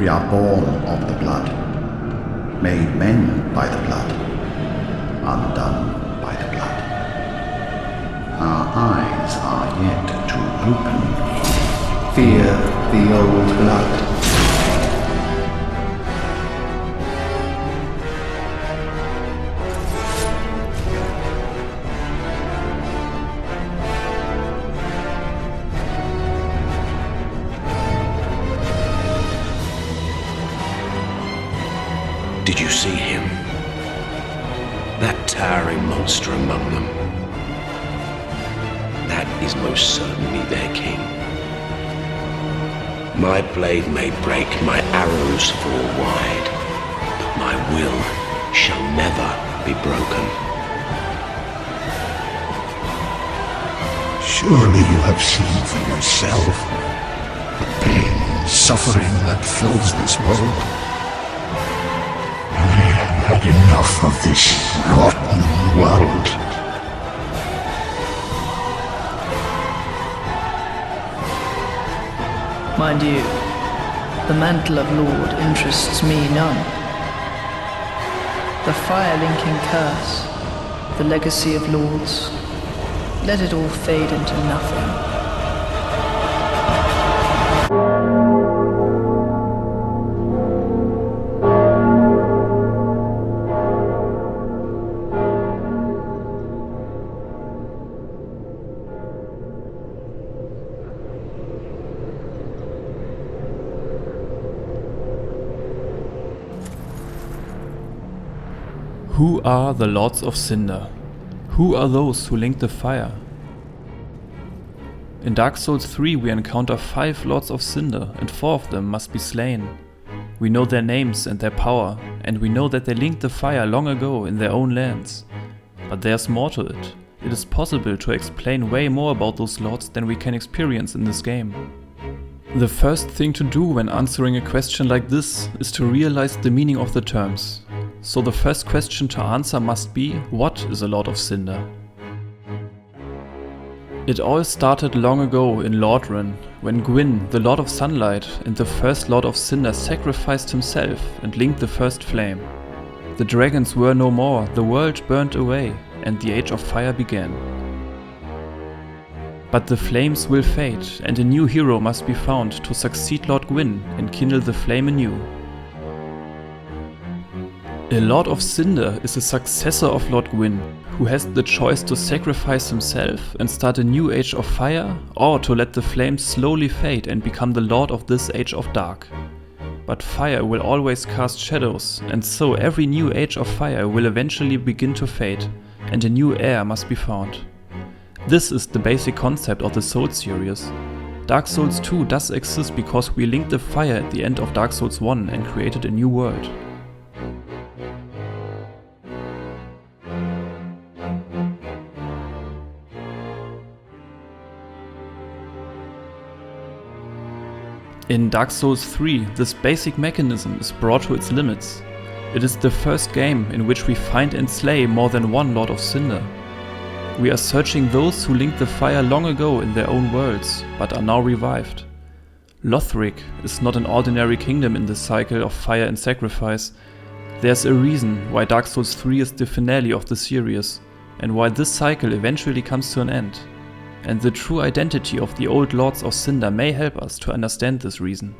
We are born of the blood, made men by the blood, undone by the blood. Our eyes are yet to open. Fear the old blood. Did you see him? That towering monster among them. That is most certainly their king. My blade may break, my arrows fall wide, but my will shall never be broken. Surely you have seen for yourself the pain and suffering that fills this world. I have had enough of this rotten world. Mind you, the mantle of Lord interests me none. The fire-linking curse, the legacy of lords, let it all fade into nothing. Who are the Lords of Cinder? Who are those who link the fire? In Dark Souls 3 we encounter 5 Lords of Cinder and 4 of them must be slain. We know their names and their power, and we know that they linked the fire long ago in their own lands. But there's more to it. It is possible to explain way more about those lords than we can experience in this game. The first thing to do when answering a question like this is to realize the meaning of the terms. So the first question to answer must be, what is a Lord of Cinder? It all started long ago in Lordran, when Gwyn, the Lord of Sunlight and the first Lord of Cinder, sacrificed himself and linked the first flame. The dragons were no more, the world burned away, and the Age of Fire began. But the flames will fade, and a new hero must be found to succeed Lord Gwyn and kindle the flame anew. A Lord of Cinder is a successor of Lord Gwyn, who has the choice to sacrifice himself and start a new Age of Fire, or to let the flames slowly fade and become the Lord of this Age of Dark. But fire will always cast shadows, and so every new Age of Fire will eventually begin to fade, and a new heir must be found. This is the basic concept of the Souls series. Dark Souls 2 does exist because we linked the fire at the end of Dark Souls 1 and created a new world. In Dark Souls 3, this basic mechanism is brought to its limits. It is the first game in which we find and slay more than one Lord of Cinder. We are searching those who linked the fire long ago in their own worlds, but are now revived. Lothric is not an ordinary kingdom in the cycle of fire and sacrifice. There's a reason why Dark Souls 3 is the finale of the series, and why this cycle eventually comes to an end. And the true identity of the old Lords of Cinder may help us to understand this reason.